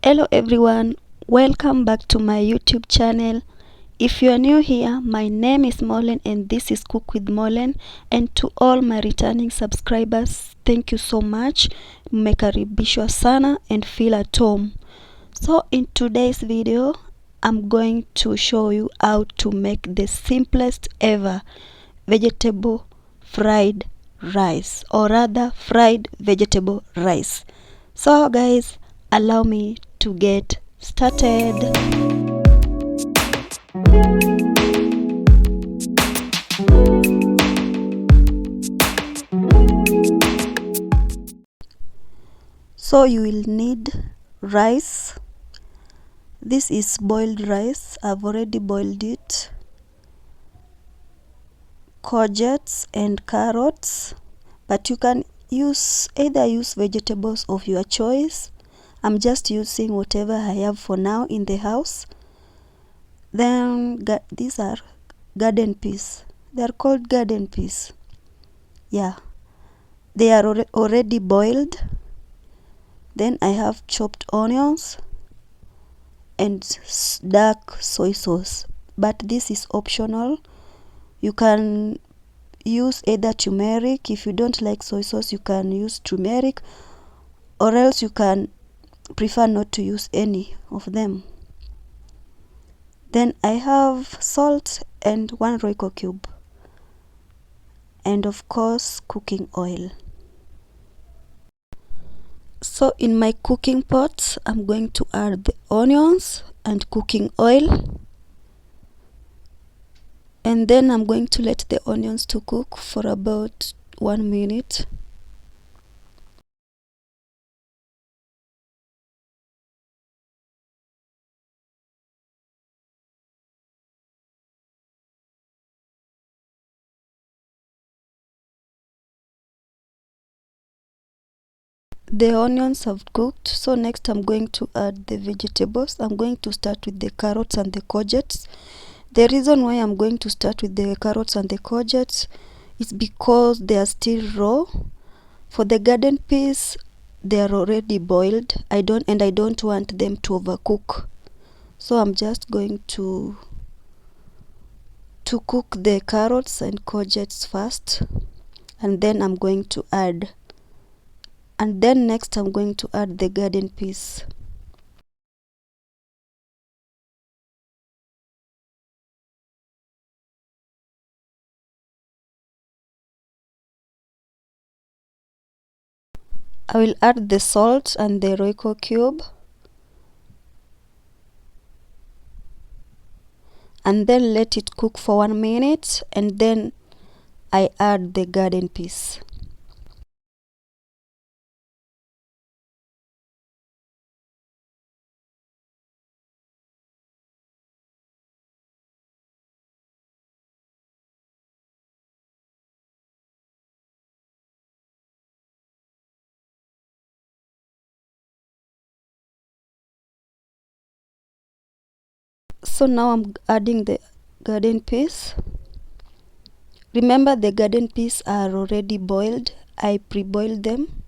Hello everyone, welcome back to my YouTube channel. If you are new here, my name is Mollen and this is Cook with Mollen. And to all my returning subscribers, thank you so much. Mmekaribishwa sana and feel at home. So in today's video, I'm going to show you how to make the simplest ever vegetable fried rice, or rather fried vegetable rice. So guys, allow me to get started. So you will need rice. This is boiled rice. I've already boiled it. Courgettes and carrots, but you can either use vegetables of your choice. I'm just using whatever I have for now in the house. Then these are garden peas. They are called garden peas. Yeah, they are already boiled. Then I have chopped onions and dark soy sauce, but this is optional. You can use either turmeric. If you don't like soy sauce, you can use turmeric, or else you can prefer not to use any of them. Then I have salt and 1 ROYCO cube, and of course cooking oil. So in my cooking pot, I'm going to add the onions and cooking oil, and then I'm going to let the onions to cook for about 1 minute. The onions have cooked, so next I'm going to add the vegetables. I'm going to start with the carrots and the courgettes. The reason why I'm going to start with the carrots and the courgettes is because they are still raw. For the garden peas, they are already boiled. I don't want them to overcook. So I'm just going to cook the carrots and courgettes first, and then I'm going to add next I'm going to add the garden peas. I will add the salt and the ROYCO cube, and then let it cook for 1 minute, and then I add the garden peas. So now I'm adding the garden peas. Remember, the garden peas are already boiled. I pre-boiled them.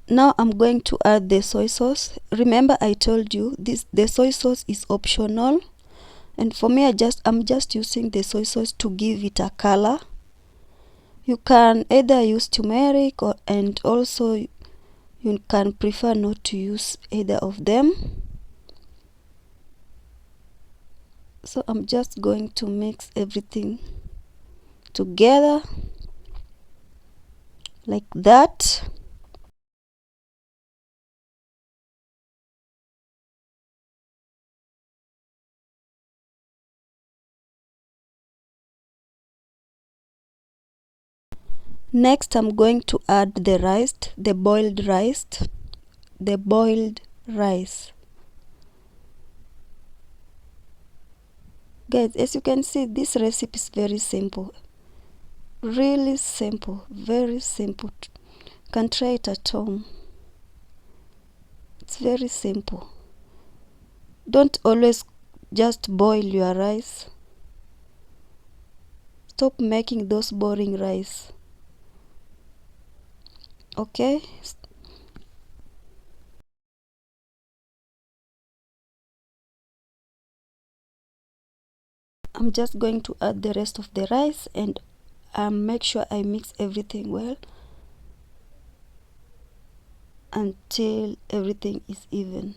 Now I'm going to add the soy sauce. Remember, I told you the soy sauce is optional, and for me I'm just using the soy sauce to give it a color. You can either use turmeric, and also you can prefer not to use either of them. So I'm just going to mix everything together like that. Next, I'm going to add the rice, the boiled rice. Guys, as you can see, this recipe is very simple. Really simple, very simple. You can try it at home. It's very simple. Don't always just boil your rice. Stop making those boring rice. Okay? I'm just going to add the rest of the rice and make sure I mix everything well until everything is even.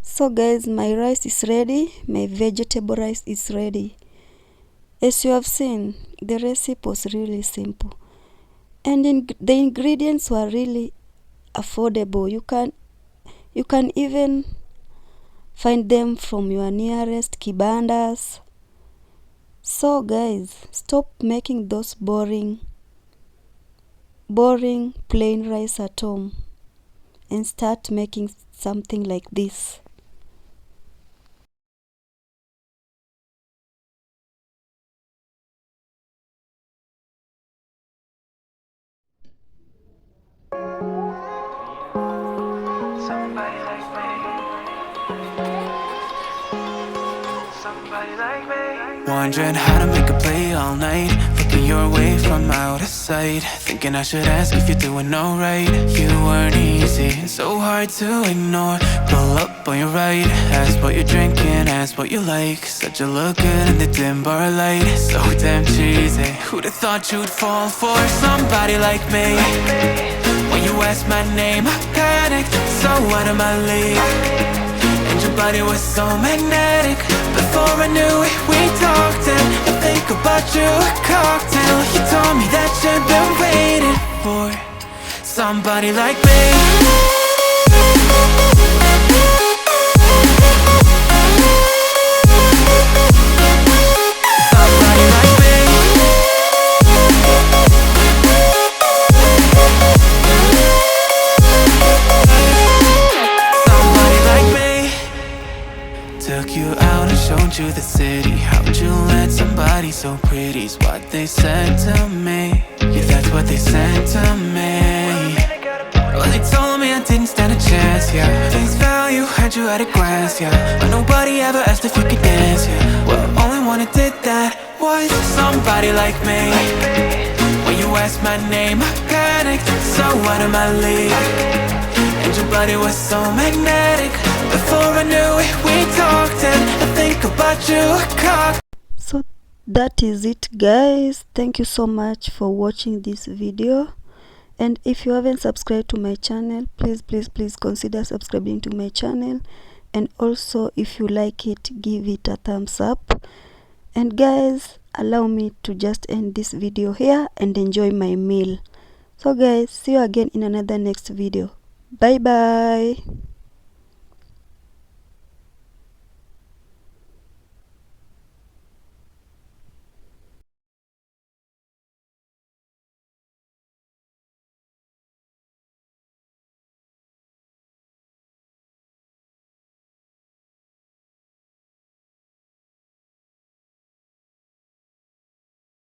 So guys, my rice is ready, my vegetable rice is ready. As you have seen, the recipe was really simple and the ingredients were really affordable. You can even find them from your nearest kibandas. So guys, stop making those boring plain rice at home and start making something like this. Somebody like me. Wondering how to make a play all night. Looking your way from out of sight. Thinking I should ask if you're doing alright. You weren't easy, so hard to ignore. Pull up on your right. Ask what you're drinking, ask what you like. Said you look good in the dim bar light. So damn cheesy. Who'd have thought you'd fall for somebody like me? When you asked my name, I panicked. So out of my league. And your body was so magnetic. Before I knew it, we talked and I think about you a cocktail. You told me that you've been waiting for somebody like me. Took you out and showed you the city. How'd you let somebody so pretty's what they said to me? Yeah, that's what they said to me. Well, they told me I didn't stand a chance, yeah. Face value, had you at a glance, yeah. But nobody ever asked if you could dance, yeah. Well, only one who did that was somebody like me. When you asked my name, I panicked. So out of my league. And your body was so magnetic. Before I knew it, we talked and I think about you a cock. So that is it guys. Thank you so much for watching this video. And if you haven't subscribed to my channel, please consider subscribing to my channel. And also, if you like it, give it a thumbs up. And guys, allow me to just end this video here and enjoy my meal. So guys, see you again in another next video. Bye bye.